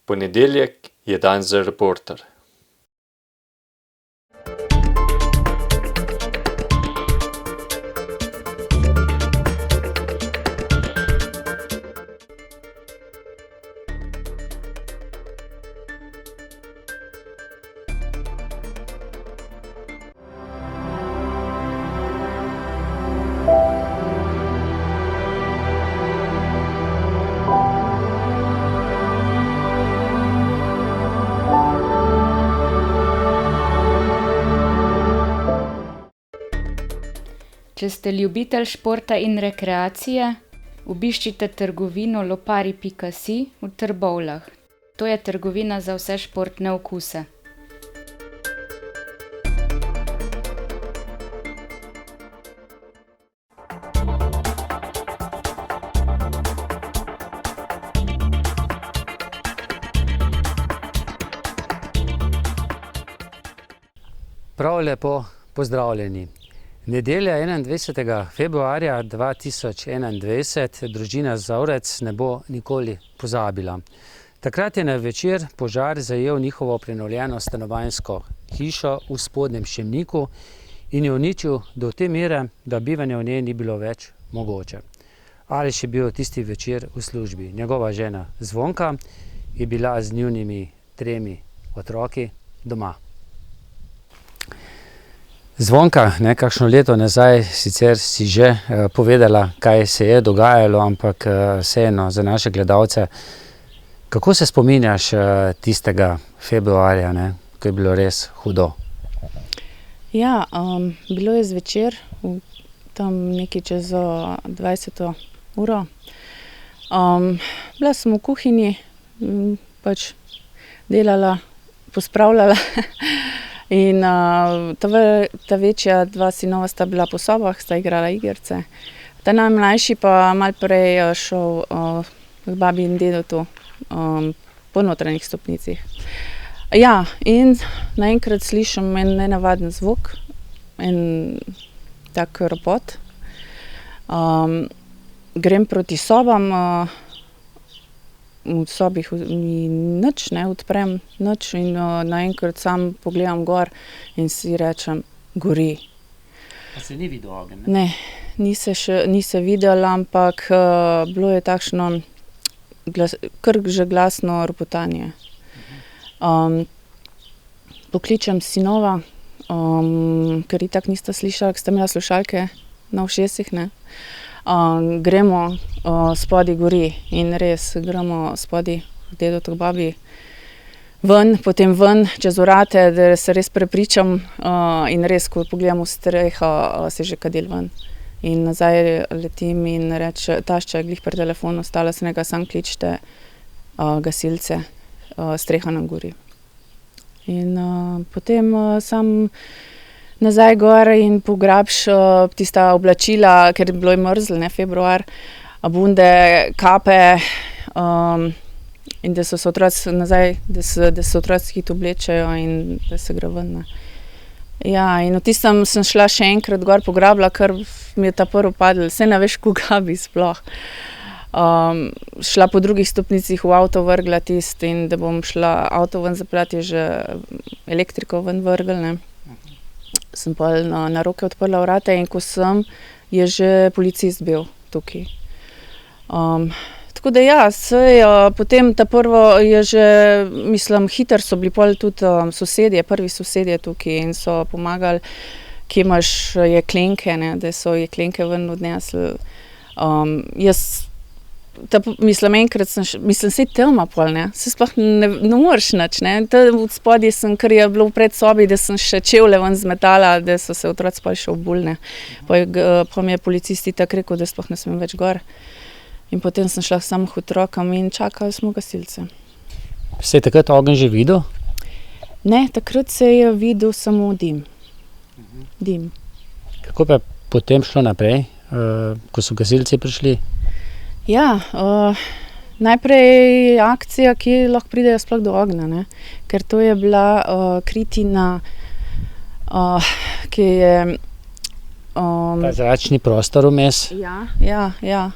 Ponedeljek je dan za reporter. Če ste ljubitelj športa in rekreacije, obiščite trgovino lopari.si v Trbovljah. To je trgovina za vse športne okuse. Prav lepo pozdravljeni. Nedelja 21. februarja 2021 družina Zavrec ne bo nikoli pozabila. Takrat je na večer požar zajel njihovo prenovljeno stanovanjsko hišo v Spodnjem Šemniku in jo uničil do te mere, da bivanje v njej ni bilo več mogoče. Aleš je bil tisti večer v službi. Njegova žena Zvonka je bila z njunimi 3 otroki doma. Zvonka, kakšno leto nazaj, sicer si že povedala, kaj se je dogajalo, ampak vseeno za naše gledalce. Kako se spominjaš tistega februarja, ko je bilo res hudo? Ja, bilo je zvečer, tam nekaj čez 20. uro. Bila sem v kuhinji, pač delala, pospravljala. In ta večja 2 sinova sta bila po sobah, sta igrala igrice. Ta najmlajši pa malo prej šel k babi in dedotu po notranjih stopnicah. Ja, in naenkrat slišim en nenavaden zvok, en tak ropot. Grem proti sobam, v sobi ni nič, odprem nič in naenkrat sam pogledam gor in si rečem, gori. Pa se ni videl ogenj? Ne, ni se videl, ampak bilo je takšno kar že glasno ropotanje. Pokličem sinova, ker itak nista slišala, ker sta imela slušalke na ušesih, gremo, spodaj gori in res gremo spodaj k dedotu, k babi, ven, potem ven čez vrate, da se res prepričam in res, ko pogledam v streho, se že kadil ven. In nazaj letim in reče, tašča je glih pri telefonu, stala sem nekaj, sam kličite gasilce, streha nam gori. In potem sam nazaj gor in pograbiš tista oblačila, ker bilo je mrzlo, februar, bunde, kape, in da so se otroci nazaj, da se otroci hitro oblečejo in da se gre ven. Ja, in v tistem sem šla še enkrat gor pograbila, ker mi je ta prvo padlo, saj ne veš, koga bi sploh. Šla po drugih stopnicah v avto vrgla tist in da bom šla avto ven zapeljati, je že elektriko ven vrgla, Sem pa na roke odprla vrata in ko sem, je že policist bil tukaj. Tako da ja, saj potem ta prvo je že, mislim, hitro so bili pol tudi sosedje, prvi sosedje tukaj in so pomagali, kje imaš jeklenke, da so jeklenke ven odnesli. Mislim, enkrat saj tema pol, saj sploh ne moreš nič, Tam spodaj sem, ker je bilo v predsobi, da sem še čevlje ven zmetala, da so se otroci pol še obuli, Pa mi je policist itak rekel, da sploh ne smem več gor. In potem sem šla k samih otrokom in čakali smo gasilce. Se je takrat ogenj že videl? Ne, takrat se je videl samo dim. Dim. Kako pa je potem šlo naprej, ko so gasilci prišli? Ja, najprej akcija, kje lahko pridejo sploh do ognja, ker to je bila kritina, ki je Ta zračni prostor vmes? Ja.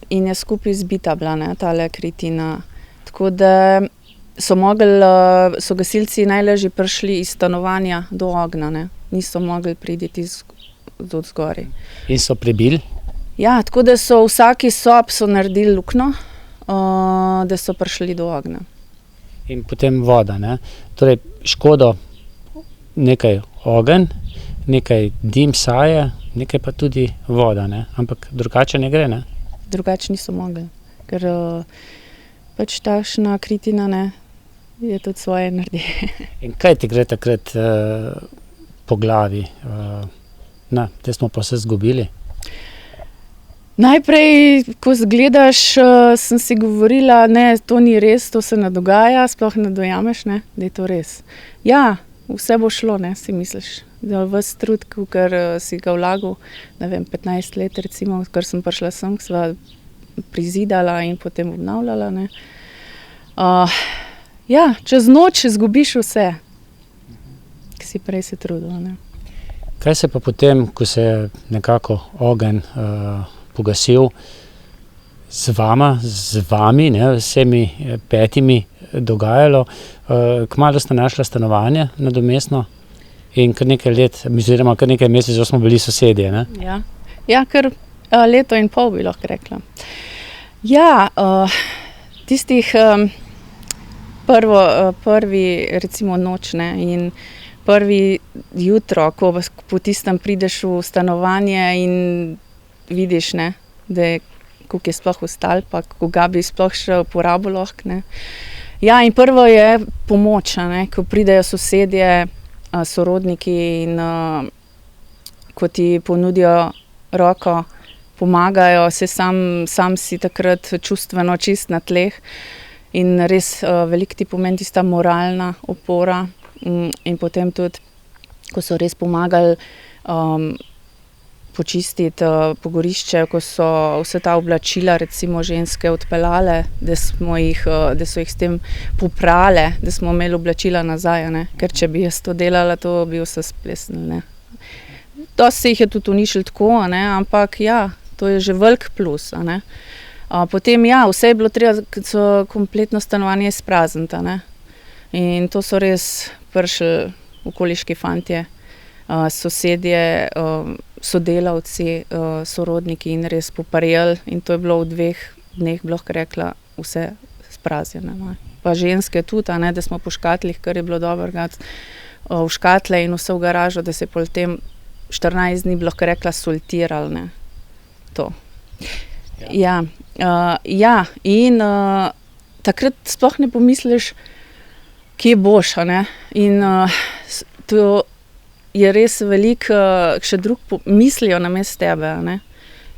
In je skupaj zbita bila, tale kritina. Tako da so gasilci najlažje prišli iz stanovanja do ognja, ne. Niso mogli priti od zgoraj. In so prebili? Ja, tako da so v vsaki sobi so naredili luknjo, da so prišli do ognja. In potem voda, ne? Torej, škodo nekaj ogenj, nekaj dim saje, nekaj pa tudi voda, ne? Ampak drugače ne gre, ne? Drugače niso mogli, ker pač takšna kritina, ne, je tudi svoje naredi. In kaj ti gre takrat po glavi? Te smo pa vse zgubili. Najprej, ko zgledaš, sem si govorila, ne, to ni res, to se ne dogaja, sploh ne dojameš, ne, da je to res. Ja, vse bo šlo, ne, si misliš, da ves trud, ker si ga vlagal, ne vem, 15 let recimo, ker sem prišla sem, sva prizidala in potem obnavljala, ne. Ja, čez noč zgubiš vse, ki si prej se trudil, ne. Kaj se pa potem, ko se je nekako ogenj pogasil z vami, ne, vsemi 5 dogajalo, kmalu sta našla stanovanje nadomestno in kar nekaj let, oziroma kar nekaj mesecev smo bili sosedje, ne? Ja, kar leto in pol bi lahko rekla. Ja, tistih prvi recimo noč, ne, in prvi jutro, ko po tistem prideš v stanovanje in vidiš, ne, koliko je sploh ostalo, pa koga bi sploh še uporabil lahko, ne. Ja, in prvo je pomoč, ne, ko pridejo sosedje, sorodniki in ko ti ponudijo roko, pomagajo, sam si takrat čustveno čist na tleh in res veliko ti pomeni tista moralna opora in potem tudi, ko so res pomagali počistiti pogorišče, ko so vse ta oblačila recimo ženske odpeljale, da so jih s tem poprale, da smo imeli oblačila nazaj, ne, ker če bi jaz to delala, to bi vse splesnilo, ne. Dosti se jih je tudi uničilo tako, ne, ampak ja, to je že velik plus, a ne. Potem ja, vse je bilo treba, so kompletno stanovanje izprazniti, ne. In to so res prišli okoliški fantje, sosedje, sodelavci, sorodniki in res poparjali in to je bilo v 2 dneh, bi lahko rekla, vse spraznjeno, ne. Pa ženske tudi, a ne, da smo po škatlih, kar je bilo dobrega, v škatle in vse v garažo, da se je potem 14 dni, bi lahko rekla, soltirali, ne. To. Ja, in takrat sploh ne pomisliš, kje boš, a ne. In to je res veliko, še drug mislijo namesto tebe, a ne.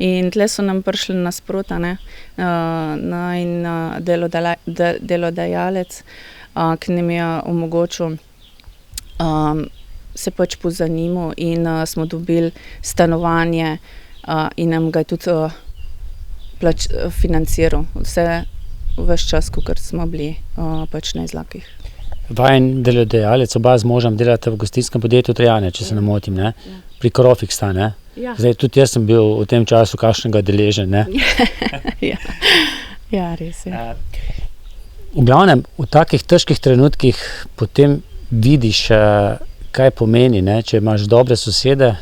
In tle so nam prišli nasproti, a ne, in delodajalec, ki nam je omogočil se pač pozanimal in smo dobili stanovanje in nam ga je tudi financiral ves čas, kakor smo bili pač na Izlakih. Vajen delodajalec, oba z možem delate v gostinskem podjetju Trojane, če se ne motim, ne? Pri Krofik sta, ne? Ja. Zdaj, tudi jaz sem bil v tem času kakšnega deležen, ne? Ja, res je. V glavnem, v takih težkih trenutkih potem vidiš, kaj pomeni, ne? Če imaš dobre sosede,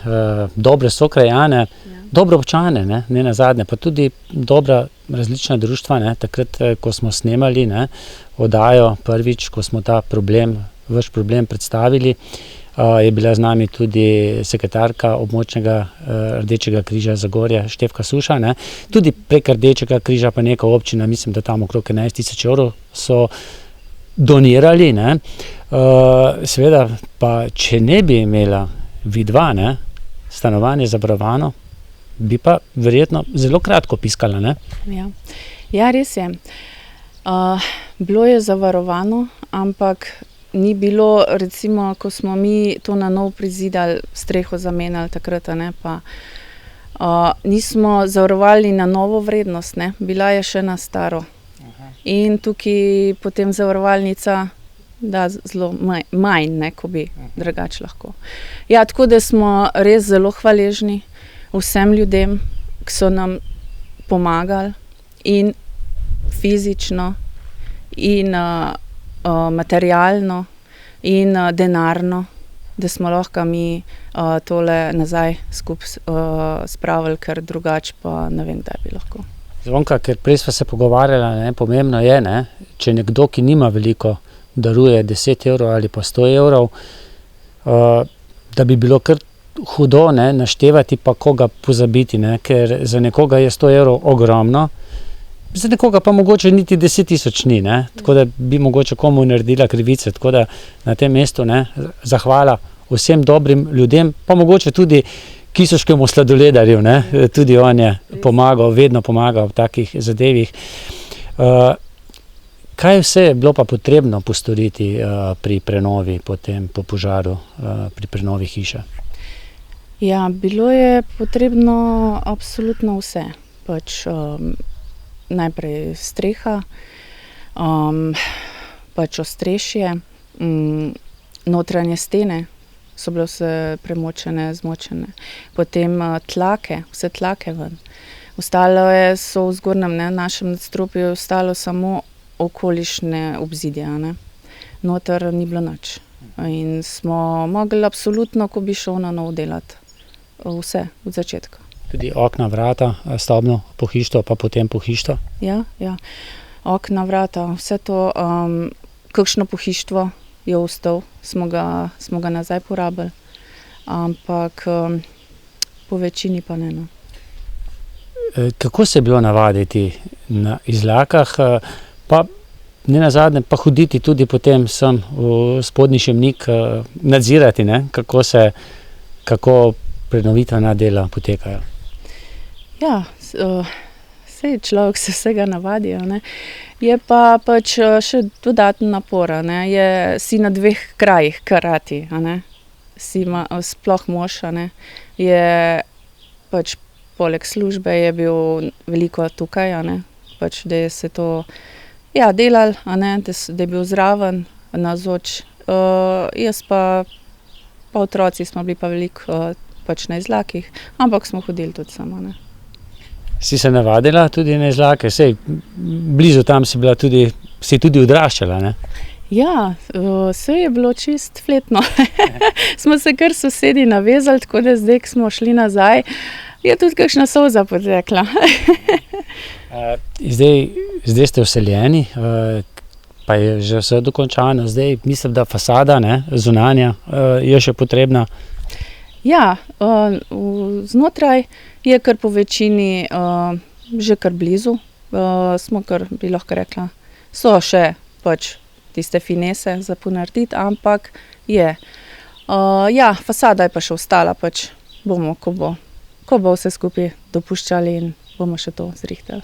dobre sokrajane, dobre občane, ne nazadnje, pa tudi dobra različna društva, ne? Takrat, ko smo snemali, ne, oddajo prvič, ko smo ta vaš problem predstavili, je bila z nami tudi sekretarka območnega Rdečega križa Zagorje, Štefka Suša, ne. Tudi prek Rdečega križa pa neka občina, mislim, da tam okrog 11 000 evrov so donirali, ne. Seveda pa, če ne bi imela vidva, ne, stanovanje zavarovano, bi pa verjetno zelo kratko piskala, ne. Ja, res je. Bilo je zavarovano, ampak ni bilo, recimo, ko smo mi to na novo prizidali, streho zamenjali takrat, a ne, pa nismo zavarovali na novo vrednost, ne, bila je še na staro. In tukaj potem zavarovalnica da zelo manj, ne, ko bi drugače lahko. Ja, tako da smo res zelo hvaležni vsem ljudem, ki so nam pomagali in fizično in materialno in denarno, da smo lahko mi tole nazaj skupaj spravili, ker drugače pa ne vem, kdaj bi lahko. Zvonka, ker prej sva se pogovarjala, ne, pomembno je, ne, če nekdo, ki nima veliko, daruje 10 evrov ali pa 100 evrov, da bi bilo kar hudo, ne, naštevati pa koga pozabiti, ne, ker za nekoga je 100 evrov ogromno, za nekoga pa mogoče niti 10.000 ni, ne, tako da bi mogoče komu naredila krivice, tako da na tem mestu, ne, zahvala vsem dobrim ljudem, pa mogoče tudi Kisoškemu sladoledarju, ne, tudi on je pomagal, vedno pomagal v takih zadevih. Kaj vse je bilo pa potrebno postoriti pri prenovi potem po požaru, pri prenovi hiše? Ja, bilo je potrebno absolutno vse. Pač najprej streha, pač ostrešje, notranje stene so bile vse premočene, zmočene. Potem tlake, vse tlake ven. Ostalo so v zgornjem, ne, našem nadstropju ostalo samo okolišne obzidja, ne. Noter ni bilo nič. In smo mogli absolutno, ko bi šel na nov delati. Vse, od začetka. Tudi okna, vrata, stavbno pohištvo, pa potem pohištvo? Ja. Okna, vrata, vse to, kakšno pohištvo je ostal, smo ga nazaj porabili, ampak po večini pa ne. No. Kako se je bilo navaditi na Izlakah, pa nenazadnje pa hoditi tudi potem sem v Spodnji Šemnik nadzirati, ne? Kako prenovitvena dela potekajo? Ja, saj človek se vsega navadi, ne. Je pa pač še dodaten napor, ne. Si na dveh krajih hkrati, a ne. Sploh mož, a ne, je pač poleg službe je bil veliko tukaj, a ne. Pač, da je se to delal, a ne, da je bil zraven, navzoč. Jaz pa otroci smo bili pa veliko pač na Izlakih, ampak smo hodili tudi samo, ne. Si se navadila tudi na Izlake? Sej, blizu tam si tudi odraščala, ne? Ja, saj je bilo čist fletno. Smo se kar sosedi navezali, tako da zdaj, ko smo šli nazaj, je tudi kakšna solza potekla. Zdaj ste vseljeni, pa je že vse dokončano. Zdaj mislim, da fasada, ne, zunanja, je še potrebna. Ja, znotraj je kar po večini že kar blizu. Smo kar, bi lahko rekla, so še pač tiste finese za ponarediti, ampak je. Ja, fasada je pa še ostala, pač bomo, ko bo vse skupaj dopuščali in bomo še to zrihtali.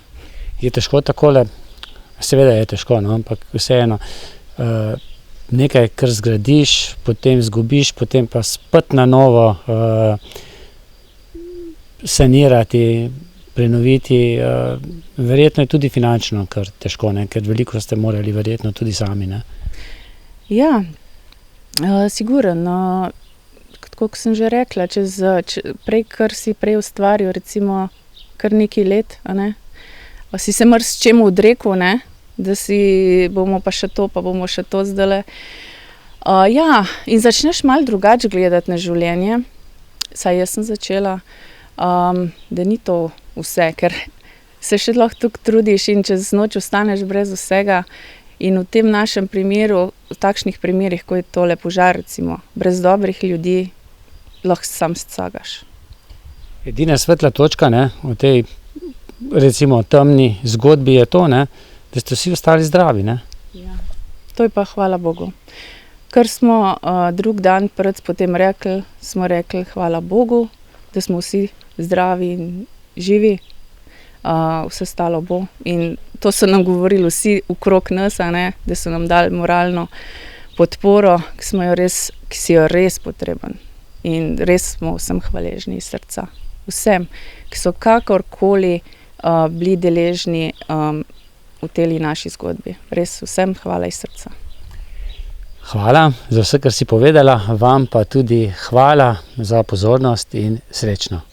Je težko takole, seveda je težko, no, ampak vseeno, nekaj, kar zgradiš, potem zgubiš, potem pa spet na novo sanirati, prenoviti, verjetno je tudi finančno kar težko, ne, ker veliko ste morali verjetno tudi sami, ne? Ja, sigurno, tako kot sem že rekla, kar si prej ustvaril, recimo kar nekaj let, a ne, si se marsičemu odrekel, ne, da bomo pa še to, pa bomo še to zdajle. Ja, in začneš malo drugače gledati na življenje, saj jaz sem začela, da ni to vse, ker se še lahko toliko trudiš in čez noč ostaneš brez vsega. In v tem našem primeru, v takšnih primerih, ko je tole požar, recimo, brez dobrih ljudi, lahko sam scagaš. Edina svetla točka, ne, v tej, recimo, temni zgodbi je to, ne, da ste vsi ostali zdravi, ne? Ja, to je pa hvala Bogu. Ker smo drug dan potem smo rekli hvala Bogu, da smo vsi zdravi in živi, vse stalo bo. In to so nam govorili vsi okrog nas, a ne, da so nam dali moralno podporo, ki si jo res potreben. In res smo vsem hvaležni iz srca. Vsem, ki so kakorkoli bili deležni v tej naši zgodbi. Res vsem hvala iz srca. Hvala za vse, kar si povedala, vam pa tudi hvala za pozornost in srečno.